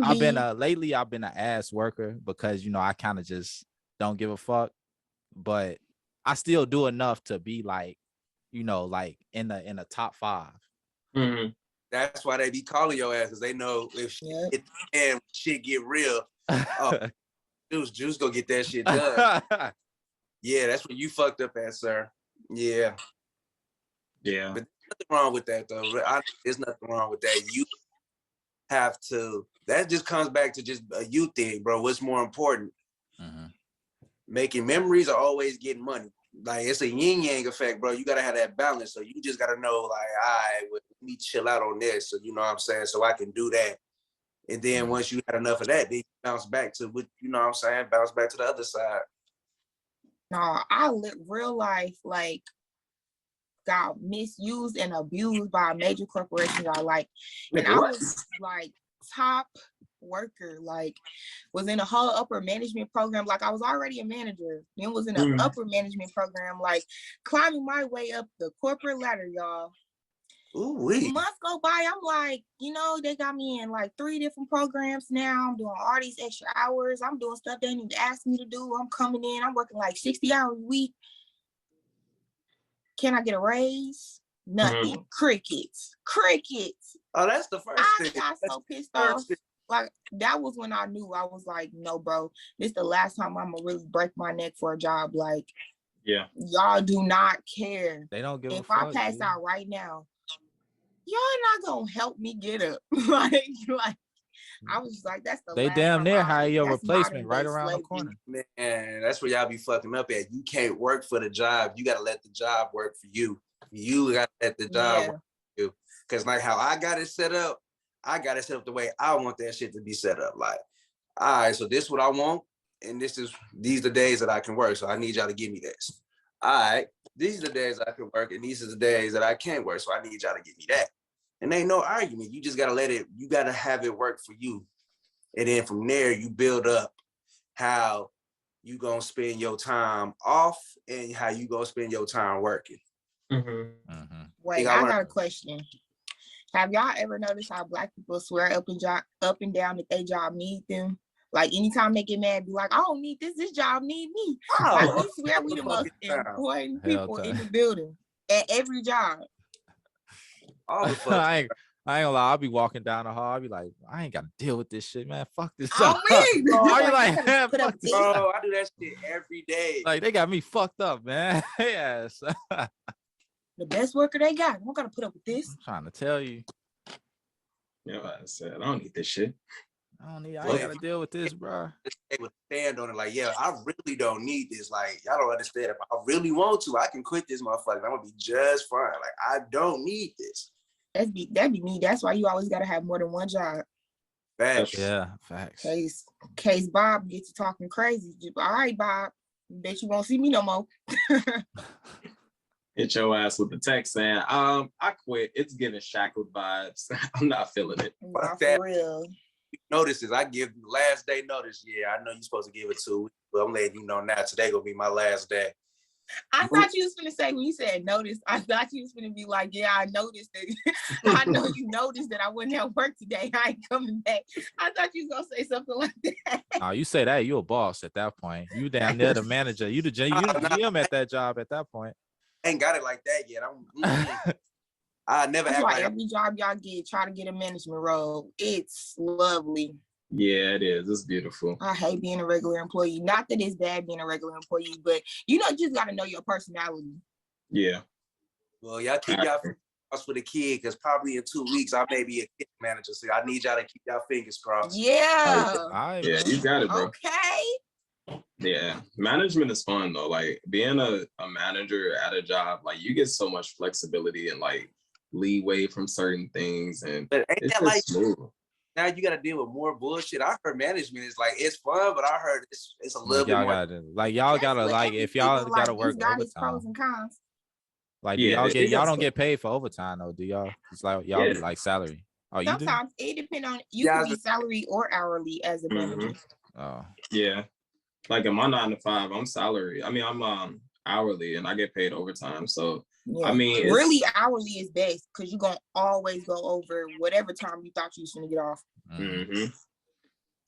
I've been an ass worker because, I kind of just don't give a fuck. But I still do enough to be like, like in the top 5. Mm-hmm. That's why they be calling your ass, because they know if shit get real, Juice go get that shit done. Yeah, that's what you fucked up at, sir. Yeah. Yeah. But there's nothing wrong with that, though. There's nothing wrong with that. You have to, that just comes back to just a you thing, bro. What's more important? Mm-hmm. Making memories or always getting money? Like, it's a yin yang effect, bro. You got to have that balance. So you just got to know, like, all right, let me chill out on this. So, you know what I'm saying? So I can do that. And then once you got enough of that, then you bounce back to what, you know what I'm saying? Bounce back to the other side. No, I live real life. Like, got misused and abused by a major corporation, y'all. Like, and Nigga, I what? was like top worker, like was in a whole upper management program. Like I was already a manager, then was in an upper management program, like climbing my way up the corporate ladder, y'all. Ooh-wee. Months go by, I'm like, you know, they got me in like 3 different programs now. I'm doing all these extra hours. I'm doing stuff they didn't even ask me to do. I'm coming in, I'm working like 60 hours a week. Can I get a raise? Nothing. Crickets. Oh, that's the first thing. I got so pissed off. Like, that was when I knew. I was like, no, bro, this is the last time I'm gonna really break my neck for a job. Like, Yeah, y'all do not care. They don't give a If fuck. I pass out right now, y'all not gonna help me get up. like I was just like, that's the They last damn time near I- hire your that's replacement right modern-day around the slavery. corner. Man, that's where y'all be fucking up at. You can't work for the job. You gotta let the job work for you. You gotta let the job work for you. Cause like how I got it set up the way I want that shit to be set up. Like, all right, so this is what I want, and these are the days that I can work. So I need y'all to give me this. All right, these are the days I can work, and these are the days that I can't work. So I need y'all to give me that. And ain't no argument. You just gotta you gotta have it work for you. And then from there, you build up how you gonna spend your time off and how you gonna spend your time working. Wait, I got a question. Have y'all ever noticed how Black people swear up and down that they job need them? Like anytime they get mad, be like, I don't need this job need me. Like we swear we the most important people in the building at every job. All the fuck. I ain't gonna lie, I'll be walking down the hall, I'll be like, I ain't gotta deal with this shit, man. Fuck this. Oh, me. I'll be like, man, fuck this. Bro, I do that shit every day. Like they got me fucked up, man. Yes. The best worker they got. I'm gonna put up with this. I'm trying to tell you. Yeah, I said I don't need this shit. I ain't gotta deal with this, bro. They would stand on it like, yeah, I really don't need this. Like, y'all don't understand. If I really want to, I can quit this motherfucker. I'm gonna be just fine. Like, I don't need this. That'd be me. That's why you always gotta have more than one job. Facts. Yeah, facts. Case Bob gets to talking crazy. All right, Bob. Bet you won't see me no more. Hit your ass with the text saying, I quit. It's giving shackled vibes. I'm not feeling it. Not for real. Notices, I give you last day notice. Yeah, I know you're supposed to give it 2 weeks, but I'm letting you know now. Today gonna be my last day. I thought you was gonna say when you said notice. I thought you was gonna be like, yeah, I noticed that. I know you noticed that I wouldn't have work today. I ain't coming back. I thought you was gonna say something like that. Oh, you say that, you a boss at that point. You down there the manager. You the GM at that job at that point. Ain't got it like that yet. I never That's act why like every job y'all get, try to get a management role. It's lovely. Yeah, it is. It's beautiful. I hate being a regular employee. Not that it's bad being a regular employee, but you just got to know your personality. Yeah. Well, y'all keep y'all fingers crossed for the kid, because probably in 2 weeks I may be a kid manager. So I need y'all to keep y'all fingers crossed. Yeah. Right, Yeah, you got it, bro. Okay. Yeah. Management is fun though. Like being a manager at a job, like you get so much flexibility and like leeway from certain things, and But ain't it's that just like smooth. now you got to deal with more bullshit? I heard management is like, it's fun, but I heard it's a little bit more. Y'all That's gotta what like every if y'all people gotta like. work It's got its overtime. pros and cons. Like Yeah, do y'all it don't does. get paid for overtime though, do y'all? It's like y'all Yeah. be like salary. Oh, you do? Sometimes it depends on you Yeah, can be salary or hourly as a manager. Oh. Yeah. Like in my 9 to 5, I'm salary. I mean, I'm hourly and I get paid overtime. So Yeah. I mean, it's, really hourly is best because you're gonna always go over whatever time you thought you was gonna get off. Mhm.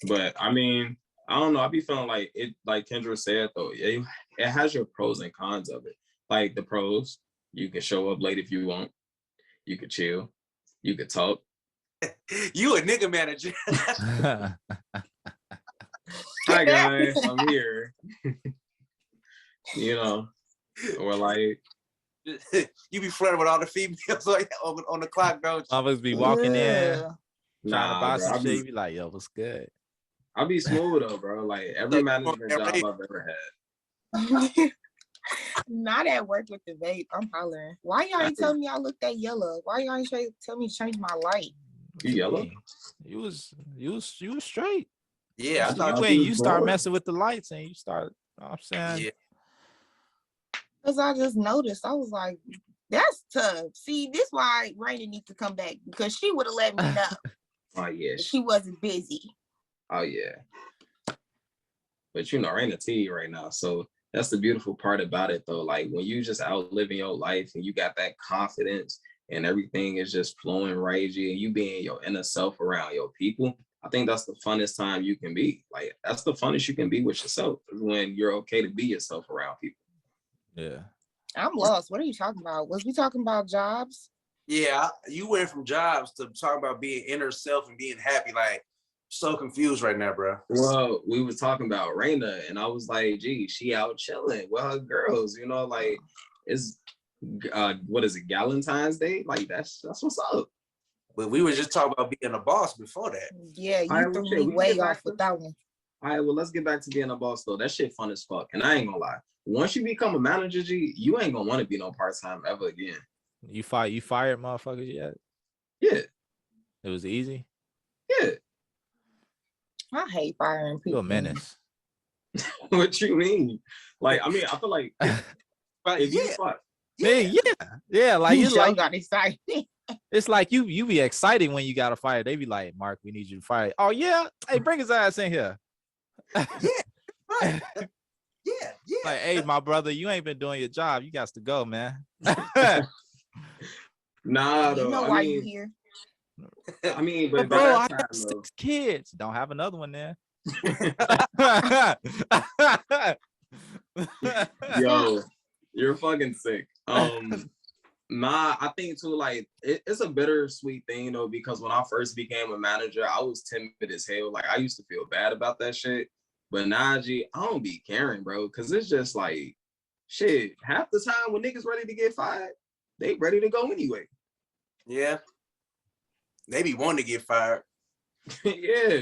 But I mean, I don't know. I be feeling like it, like Kendra said though, it has your pros and cons of it. Like the pros, you can show up late if you want. You could chill. You could talk. You a nigga manager. Hi guys, I'm here. Or like You be flirting with all the females like on the clock, bro. Always be walking in trying to buy bro, some shit. You be like, yo, what's good? I'll be smooth though, bro. Like every management job I've ever had. Not at work with the vape. I'm hollering. Why y'all ain't telling me I look that yellow? Why y'all ain't tell me to change my light? You yellow? You was straight. Yeah, I thought you start messing with the lights and you start, you know what I'm saying? Yeah. Because I just noticed. I was like, That's tough. See, this why Raina needs to come back because she would have let me know. Oh yeah. She wasn't busy. Oh yeah. But you know, Raina T right now. So that's the beautiful part about it though. Like when you just out living your life and you got that confidence and everything is just flowing right, and you being your inner self around your people. I think that's the funnest time you can be. Like that's the funnest you can be with yourself when you're okay to be yourself around people. Yeah. I'm lost. What are you talking about? Was we talking about jobs? Yeah, you went from jobs to talking about being inner self and being happy. Like, so confused right now, bro. Well, we was talking about Raina, and I was like, gee, she out chilling with her girls, you know, like it's what is it, Galentine's Day? Like that's what's up. But we were just talking about being a boss before that. Yeah, you Right, threw well, shit, me we can way get back off with that one. All right, well, let's get back to being a boss though. That shit fun as fuck. And I ain't gonna lie. Once you become a manager, G, you ain't gonna want to be no part-time ever again. You fired motherfuckers yet? Yeah. It was easy. Yeah. I hate firing people. You're a menace. What you mean? Like, I mean, I feel like if you fire, Yeah. Like You it's like got excited. it's like you be excited when you got to fire. They be like, Mark, we need you to fire. Oh yeah, hey, bring his ass in here. Right. Yeah. Like, hey, my brother, you ain't been doing your job. You got to go, man. nah, You though. know why you here? I mean, but Bro, I time, have 6 kids. Don't have another one there. Yo, you're fucking sick. Nah, I think too, like it's a bittersweet thing though, because when I first became a manager, I was timid as hell. Like I used to feel bad about that shit. But now, G, I don't be caring, bro, because it's just like shit. Half the time when niggas ready to get fired, they ready to go anyway. Yeah. They be wanting to get fired. Yeah.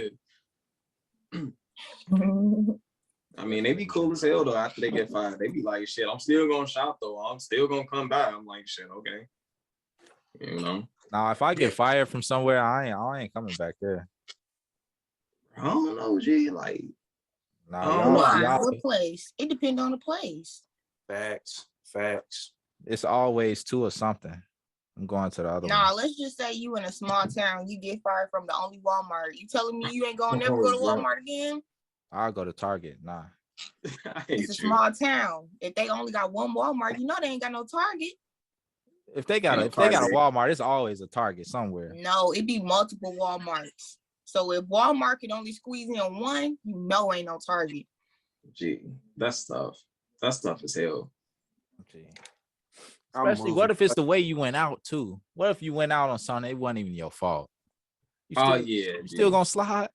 I mean, they be cool as hell though after they get fired. They be like, shit, I'm still gonna shop though. I'm still gonna come back. I'm like, shit, okay. You know? Now, if I get fired from somewhere, I ain't coming back there. I don't know, G. Like, Nah, Why? What place? It depends on the place. Facts. It's always 2 or something. I'm going to the other Nah, one. let's just say you in a small town, you get fired from the only Walmart. You telling me you ain't gonna never go to Walmart again? I'll go to Target. Nah. It's a small town. If they only got one Walmart, you know they ain't got no Target. If they got a Walmart, it's always a Target somewhere. No, it be multiple Walmarts. So if Walmart can only squeeze in one, you know ain't no Target. Gee, that's tough. That's tough as hell. Gee. Especially, what if it's the way you went out too? What if you went out on Sunday? It wasn't even your fault. You still gonna slide?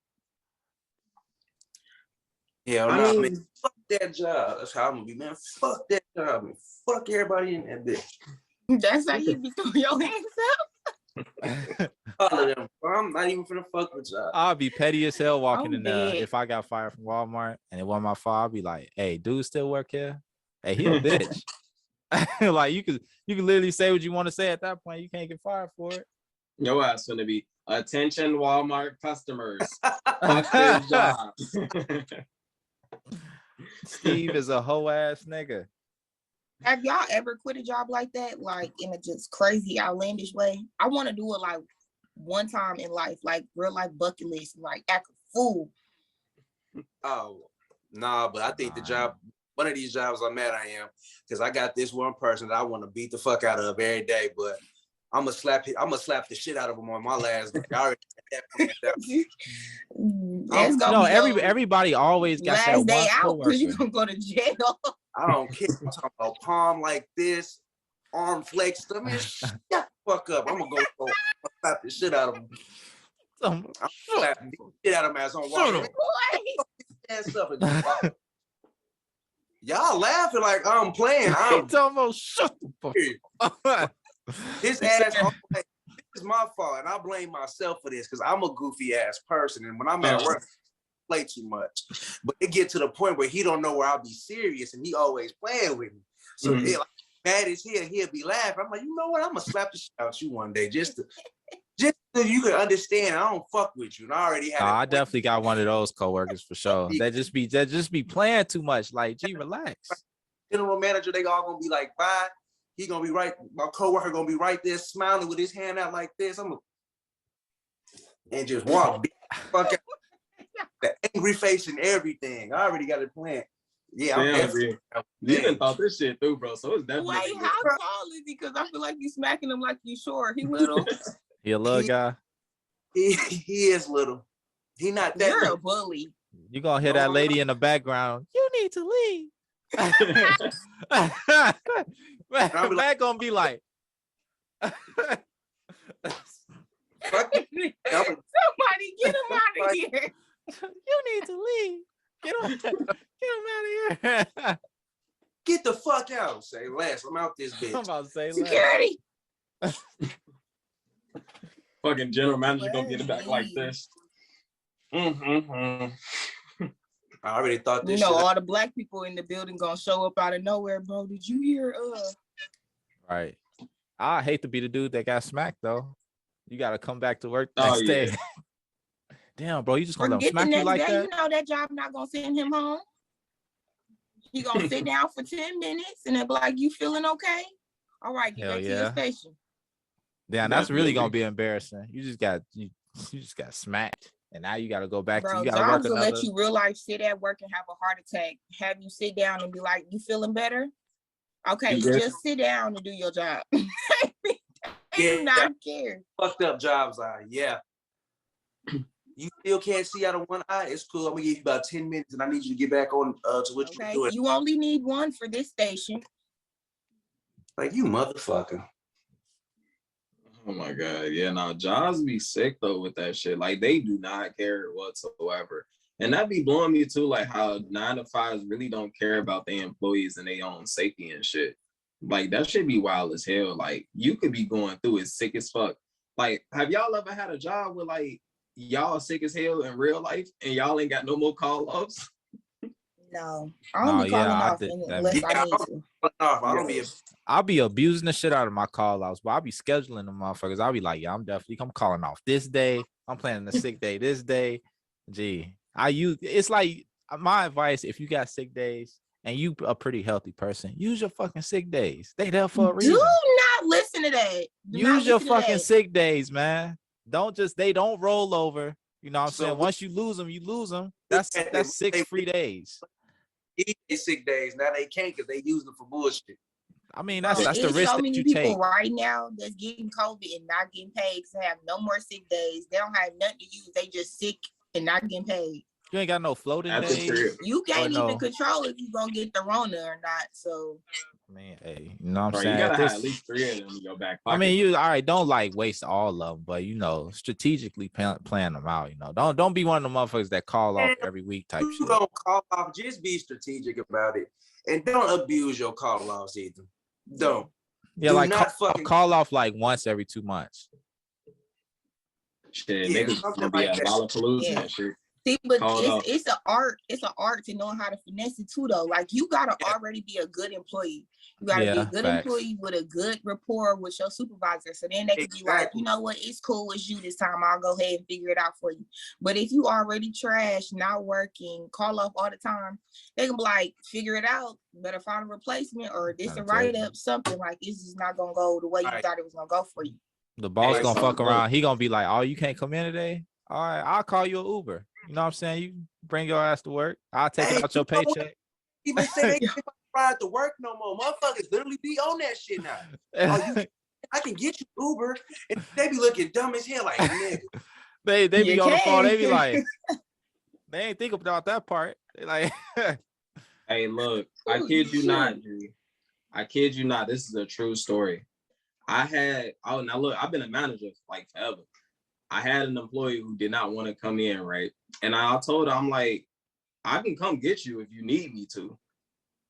Yeah, I mean, fuck that job. That's how I'm gonna be, man. Fuck that job, man. Fuck everybody in that bitch. That's how you be throwing your hands up. All of them. I'm not even finna fuck with y'all. I'll be petty as hell walking in there. dead. If I got fired from Walmart and it wasn't my fault, I'll be like, "Hey, dude, still work here? Hey, he a bitch." Like you could literally say what you want to say at that point. You can't get fired for it. Your ass gonna be attention Walmart customers. Fuck this job. Steve is a hoe ass nigga. Have y'all ever quit a job like that? Like in a just crazy, outlandish way? I want to do it like one time in life, like real life bucket list, like act a fool. Oh, nah, but I think the job, one of these jobs I'm mad I am, because I got this one person that I want to beat the fuck out of every day, but I'm gonna slap the shit out of him on my last day. I already everybody always got last that one day out because you coworker. gonna go to jail. I don't care. I'm talking about palm like this, arm flexed. I mean, shut the fuck up. I'm gonna go slap the shit out of him. I'm slapping the shit out of him as I'm walking. Y'all laughing like I'm playing. I'm talking about shut the fuck up. His ass, this is my fault, and I blame myself for this because I'm a goofy ass person, and when I'm at work, I play too much. But it get to the point where he don't know where I'll be serious, and he always playing with me. So like, mad as hell, he'll be laughing. I'm like, you know what? I'm gonna slap the shit out you one day, just so you can understand. I don't fuck with you, and I already have. I definitely got one of those coworkers for sure. That just be playing too much. Like, gee, relax. General manager, they all gonna be like, bye. He gonna be right. My coworker gonna be right there smiling with his hand out like this. And just walk fuck out. The angry face and everything. I already got it planned. Yeah, I'm definitely. You done thought this shit through, bro. So it's definitely. Wait, how tall is he? Because I feel like you smacking him like you short. He little. He a little guy. He is little. He not that. You're little. a bully. You gonna hear that lady in the background. You need to leave. That gonna be like. Somebody get him out of here. You need to leave. Get him out of here. Get the fuck out. Say less. I'm out this bitch. I'm about to say Security. Fucking general manager gonna get it back like this. I already thought this. You know, all the black people in the building gonna show up out of nowhere, bro. Did you hear? Right. I hate to be the dude that got smacked though. You gotta come back to work the next day. Damn, bro, you just gonna let him smack you like that? You know that job not gonna send him home. He gonna sit down for 10 minutes and they'll be like, "You feeling okay? All right, get back to your station." Damn, that's really gonna be embarrassing. You just got smacked, and now you gotta go back bro, to you gotta work will another. let you real life sit at work and have a heart attack. Have you sit down and be like, "You feeling better?" Okay, just sit down and do your job. Do not care. Fucked up jobs are, You still can't see out of one eye. It's cool. I'm gonna give you about 10 minutes, and I need you to get back on to what you're doing. You only need one for this station. Like you motherfucker. Oh my god, yeah. Now jobs be sick though with that shit. Like they do not care whatsoever, and that be blowing me too. Like how 9-to-5s really don't care about their employees and their own safety and shit. Like that should be wild as hell. Like you could be going through it sick as fuck. Like have y'all ever had a job where like y'all sick as hell in real life and y'all ain't got no more call offs? No, I don't be calling off unless I need to. I'll be abusing the shit out of my call outs, but I'll be scheduling them motherfuckers. I'll be like, I'm calling off this day. I'm planning a sick day this day. It's like my advice, if you got sick days and you a pretty healthy person, use your fucking sick days. They there for a reason. Do not listen to that. Use your fucking sick days, man. They don't roll over. You know what I'm saying? Once you lose them, you lose them. That's 6 free days. Sick days. Now they can't because they use them for bullshit. I mean, that's the risk so that many you people take. right now that's getting COVID and not getting paid because they have no more sick days. They don't have nothing to use. They just sick and not getting paid. You ain't got no floating days. You can't even control if you gonna get the Rona or not. So, man, hey, you know what I'm saying? You gotta have at least 3 of them in your back pocket. I mean, you all right? Don't like waste all of them, but strategically plan them out. Don't be one of the motherfuckers that call off every week type shit. Don't call off. Just be strategic about it, and don't abuse your call offs either. Don't. Yeah, like call off like once every 2 months. Shit, niggas gonna be at Lollapalooza and shit. See, but it's an art. It's an art to know how to finesse it too, though. Like you gotta already be a good employee. You gotta be a good employee with a good rapport with your supervisor. So then they can be like, you know what, it's cool, it's you this time. I'll go ahead and figure it out for you. But if you already trash, not working, call off all the time, they can be like, figure it out. Better find a replacement or this a write up, something like it's just not gonna go the way you thought it was gonna go for you. The boss gonna fuck around. He gonna be like, oh, you can't come in today? All right, I'll call you an Uber. You know what I'm saying? You bring your ass to work. I'll take it out your paycheck. Even say they can't ride to work no more. Motherfuckers literally be on that shit now. I can get you Uber. And they be looking dumb as hell like, nigga. They be on the phone. They be like, they ain't think about that part. They like, hey, look, I kid you not, G. I kid you not. This is a true story. Now look, I've been a manager like forever. I had an employee who did not want to come in, right? And I told her, I'm like, I can come get you if you need me to.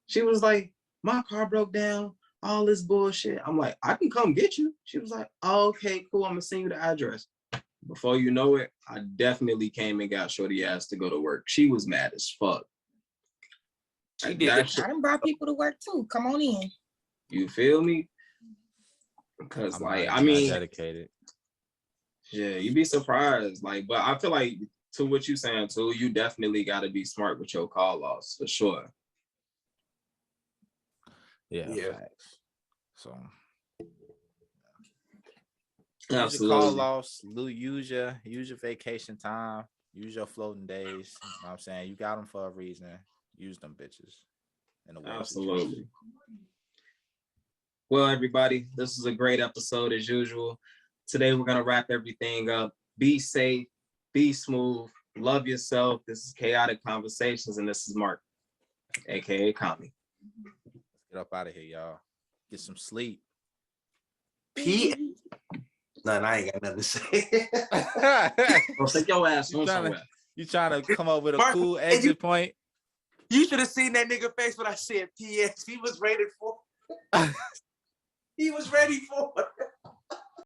She was like, my car broke down, all this bullshit. I'm like, I can come get you. She was like, oh, okay, cool. I'm gonna send you the address. Before you know it, I definitely came and got shorty ass to go to work. She was mad as fuck. I done brought people to work too. Come on in. You feel me? Because I mean, dedicated. Yeah, you'd be surprised. Like, but I feel like to what you're saying too, you definitely got to be smart with your call offs for sure. Yeah. So use your call Absolutely. offs, use your vacation time, use your floating days. You know what I'm saying? You got them for a reason. Use them bitches in the worst Absolutely. situation. Well, everybody, this is a great episode as usual. Today, we're going to wrap everything up. Be safe, be smooth, love yourself. This is Chaotic Conversations, and this is Mark, aka Kami. Let's get up out of here, y'all. Get some sleep. No, I ain't got nothing to say. Well, take your ass on somewhere. You trying to come up with a Mark, cool exit point? You should have seen that nigga face when I said PS. He was ready for it. He was ready for it.